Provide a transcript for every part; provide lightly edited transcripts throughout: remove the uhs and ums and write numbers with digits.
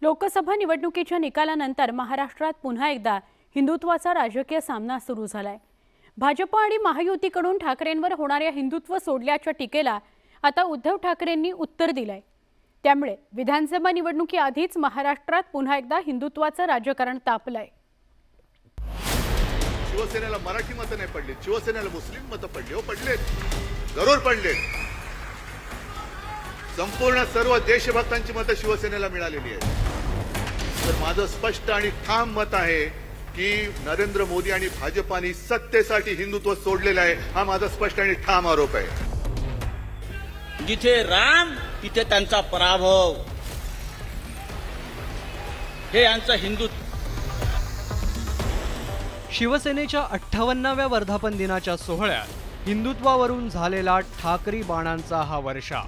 लोकसभा निवडणुकीच्या निकालानंतर महाराष्ट्रात पुन्हा एकदा हिंदुत्वाचा राजकीय सामना सुरू झालाय। भाजप आणि महायुतीकडून ठाकरेंवर होणाऱ्या हिंदुत्व सोडल्याच्या टीकेला आता उद्धव ठाकरेंनी उत्तर दिलंय। त्यामुळे विधानसभा निवडणुकीआधीच महाराष्ट्रात पुन्हा एकदा हिंदुत्वाचं राजकारण तापलंय। शिवसेनेला मराठी मतं नाही पडली, शिवसेनेला मुस्लिम मतं पडली, हो पडले, जरूर पडले। संपूर्ण सर्व देशभक्तांची मतं शिवसेनेला मिळालेली आहेत। तर माझं स्पष्ट आणि ठाम मत आहे की नरेंद्र मोदी आणि भाजपाने सत्तेसाठी हिंदुत्व सोडलेलं आहे, हा माझा स्पष्ट आणि ठाम आरोप आहे। जिथे राम तिथे त्यांचा पराभव, हे यांचं हिंदुत्व। शिवसेनेच्या 58व्या वर्धापन दिनाच्या सोहळ्यात हिंदुत्वावरून झालेला ठाकरी बाणांचा हा वर्षा।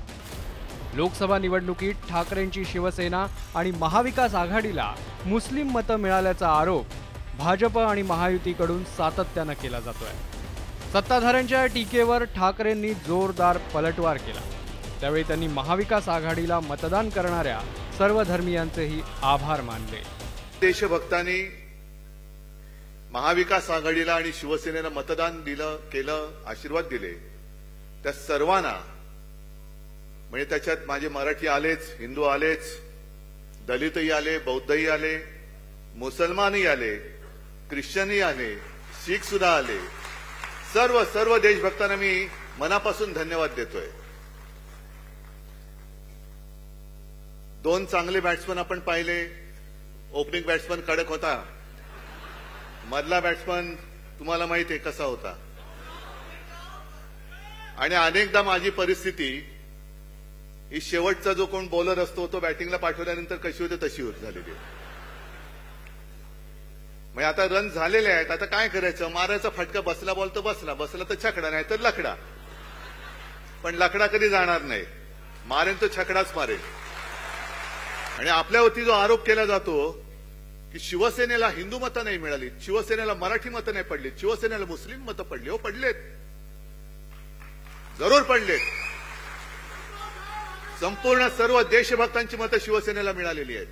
लोकसभा निवडणुकीत ठाकरेंची शिवसेना आणि महाविकास आघाडीला मुस्लिम मतं मिळाल्याचा आरोप भाजप आणि महायुतीकडून सातत्यानं केला जातोय। सत्ताधाऱ्यांच्या टीकेवर ठाकरेंनी जोरदार पलटवार केला। त्यावेळी त्यांनी महाविकास आघाडीला मतदान करणाऱ्या सर्व धर्मीयांचेही आभार मानले। देशभक्तांनी महाविकास आघाडीला आणि शिवसेनेला मतदान दिलं, केलं, आशीर्वाद दिले, त्या सर्वांना, म्हणजे त्याच्यात माझे मराठी आलेच, हिंदू आलेच, दलितही आले, बौद्धही आले, मुसलमानही आले, ख्रिश्चनही आले, शीख सुद्धा आले। सर्व देशभक्तांना मी मनापासून धन्यवाद देतोय। दोन चांगले बॅट्समन आपण पाहिले। ओपनिंग बॅट्समन कडक होता, मधला बॅट्समन तुम्हाला माहिती आहे कसा होता। आणि अनेकदा माझी परिस्थिती ही शेवटचा जो कोण बॉलर असतो तो बॅटिंगला पाठवल्यानंतर कशी होते तशी होत झालेली आहे। म्हणजे आता रन झालेले आहेत, आता काय करायचं, मारायचा फटका, बसला बॉल तर बसला, बसला तर छकडा, नाही तर लकडा। पण लकडा कधी जाणार नाही, मारेल तर छकडाच मारेल। आणि आपल्यावरती जो आरोप केला जातो की शिवसेनेला हिंदू मतं नाही मिळाली, शिवसेनेला मराठी मतं नाही पडली, शिवसेनेला मुस्लिम मतं पडली, हो पडलेत, जरूर पडलेत। संपूर्ण सर्व देशभक्तांची मतं शिवसेनेला मिळालेली आहेत।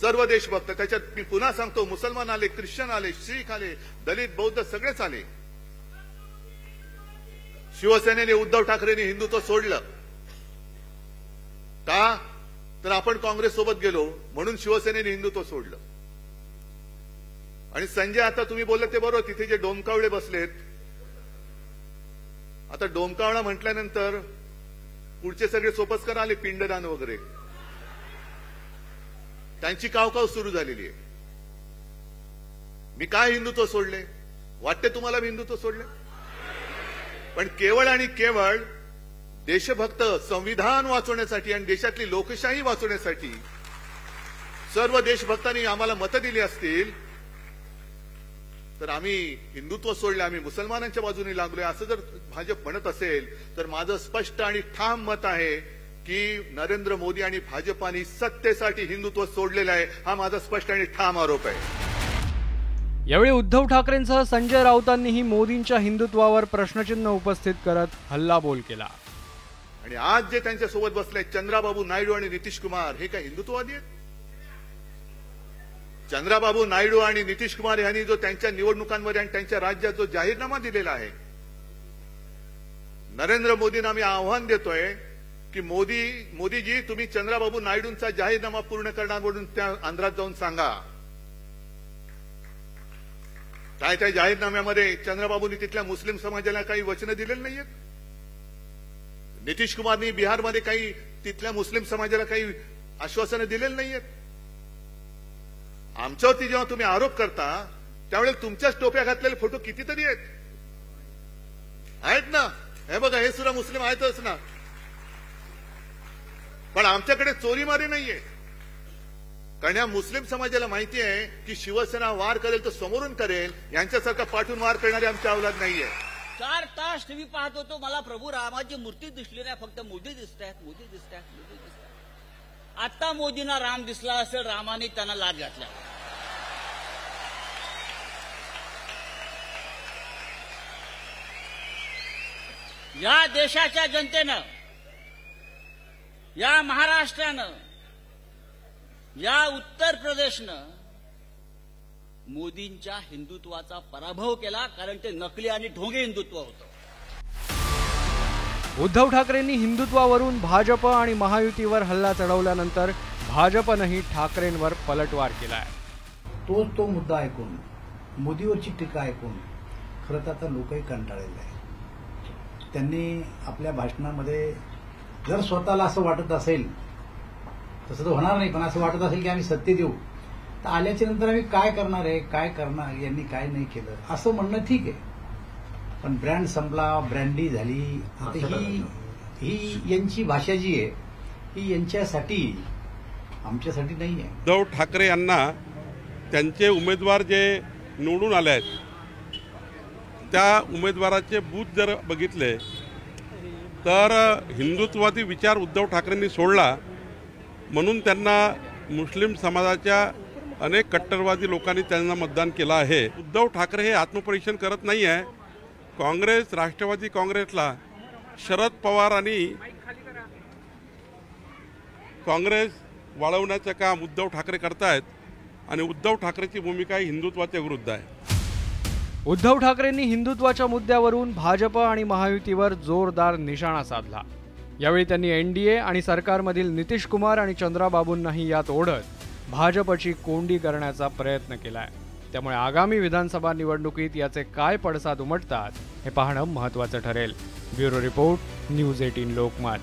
सर्व देशभक्त, त्याच्यात मी पुन्हा सांगतो, मुसलमान आले, ख्रिश्चन आले, शीख आले, दलित, बौद्ध सगळेच आले। शिवसेनेने, उद्धव ठाकरेंनी हिंदुत्व सोडलं का? तर आपण काँग्रेस सोबत गेलो म्हणून शिवसेनेने हिंदुत्व सोडलं। आणि संजय, आता तुम्ही बोलले ते बरोबर, तिथे जे डोमकावळे बसलेत, आता डोमकावळा म्हटल्यानंतर पुढचे सगळे सोपस्कर आले, पिंडदान वगैरे, त्यांची कावकाव सुरू झालेली आहे। मी काय हिंदुत्व सोडले? वाटते तुम्हाला मी हिंदुत्व सोडले? पण केवळ आणि केवळ देशभक्त, संविधान वाचवण्यासाठी आणि देशातली लोकशाही वाचवण्यासाठी सर्व देशभक्तांनी आम्हाला मतं दिली असतील तर आम्ही हिंदुत्व सोडले, आम्ही मुसलमानांच्या बाजूने लागलोय असं जर भाजप म्हणत असेल तर माझं स्पष्ट आणि ठाम मत आहे की नरेंद्र मोदी आणि भाजपाने सत्तेसाठी हिंदुत्व सोडलेलं आहे, हा माझा स्पष्ट आणि ठाम आरोप आहे। यावेळी उद्धव ठाकरेंसह संजय राऊतांनीही मोदींच्या हिंदुत्वावर प्रश्नचिन्ह उपस्थित करत हल्लाबोल केला। आणि आज जे त्यांच्या सोबत बसले चंद्राबाबू नायडू आणि नितीश कुमार, हे काय हिंदुत्ववादी आहेत? चंद्राबाबू नायडू आणि नितीश कुमार यांनी जो त्यांच्या निवडणुकांमध्ये आणि त्यांच्या राज्यात जो जाहीरनामा दिलेला आहे, नरेंद्र मोदींना आम्ही आव्हान देतोय की मोदीजी, तुम्ही चंद्राबाबू नायडूंचा जाहीरनामा पूर्ण करणार म्हणून त्या आंध्रात जाऊन सांगा। काय त्या जाहीरनाम्यामध्ये चंद्राबाबूंनी तिथल्या मुस्लिम समाजाला काही वचनं दिलेली नाहीयेत? नितीश कुमारनी बिहारमध्ये काही तिथल्या मुस्लिम समाजाला काही आश्वासनं दिलेली नाहीयेत? आमच्यावरती जेव्हा तुम्ही आरोप करता त्यावेळेला तुमच्याच टोप्या घातलेले फोटो कितीतरी आहेत ना? हे बघा, हे सुद्धा मुस्लिम आहेतच ना। पण आमच्याकडे चोरीमारी नाहीये, कारण या मुस्लिम समाजाला माहिती आहे की शिवसेना वार करेल तर समोरून करेल, यांच्यासारखा पाठून वार करणारी आमची अवलाद नाहीये। 4 तास टीव्ही पाहत होतो, मला प्रभू रामाची मूर्ती दिसली नाही, फक्त मोदी दिसतायत, मोदी दिसतायत, मोदी दिसतायत। आता मोदींना राम दिसला असेल, रामाने त्यांना लाच घातला। या देशाच्या जनतेनं, या महाराष्ट्रानं या उत्तर प्रदेशनं मोदींच्या हिंदुत्वाचा पराभव केला, कारण ते नकली आणि ढोंगी हिंदुत्व होतं. उद्धव ठाकरेंनी हिंदुत्वावरून भाजप आणि महायुतीवर हल्ला चढवल्यानंतर भाजपनंही ठाकरेंवर पलटवार केलाय. तो मुद्दा ऐकून, मोदीवरची टीका ऐकून खरं तर आता लोकही कंटाळलेले आहे. त्यांनी आपल्या भाषणामध्ये जर स्वतःला असं वाटत असेल, तसं तर होणार नाही, पण असं वाटत असेल की आम्ही सत्य देऊ, तर आल्याच्या नंतर आम्ही काय करणार आहे, काय करणार, यांनी काय नाही केलं असं म्हणणं ठीक आहे. पण ब्रँड संपला, ब्रँडी झाली, आता ही यांची भाषा जी आहे ही यांच्यासाठी, आमच्यासाठी नाही आहे. उद्धव ठाकरे यांना त्यांचे उमेदवार जे निवडून आले आहेत त्या उमेदवाराचे बूथ जर बघितले तर हिंदुत्वादी विचार उद्धव ठाकरेंनी सोडला म्हणून त्यांना मुस्लिम समाजाच्या अनेक कट्टरवादी लोकांनी त्यांना मतदान केलं आहे. उद्धव ठाकरे हे आत्मपरीक्षण करत नाही आहे. काँग्रेस, राष्ट्रवादी काँग्रेसला शरद पवार आणि काँग्रेस वाळवण्याचं काम उद्धव ठाकरे करतायत आणि उद्धव ठाकरेची भूमिका ही हिंदुत्वाच्या विरुद्ध आहे. उद्धव ठाकरेंनी हिंदुत्वाच्या मुद्द्यावरून भाजप आणि महायुतीवर जोरदार निशाणा साधला. यावेळी त्यांनी एनडीए आणि सरकारमधील नितीश कुमार आणि चंद्राबाबूंनाही यात ओढत भाजपची कोंडी करण्याचा प्रयत्न केलाय. त्यामुळे आगामी विधानसभा निवडणुकीत याचे काय पडसाद उमटतात हे पाहणं महत्त्वाचं ठरेल. Bureau report, news 18 Lokmat.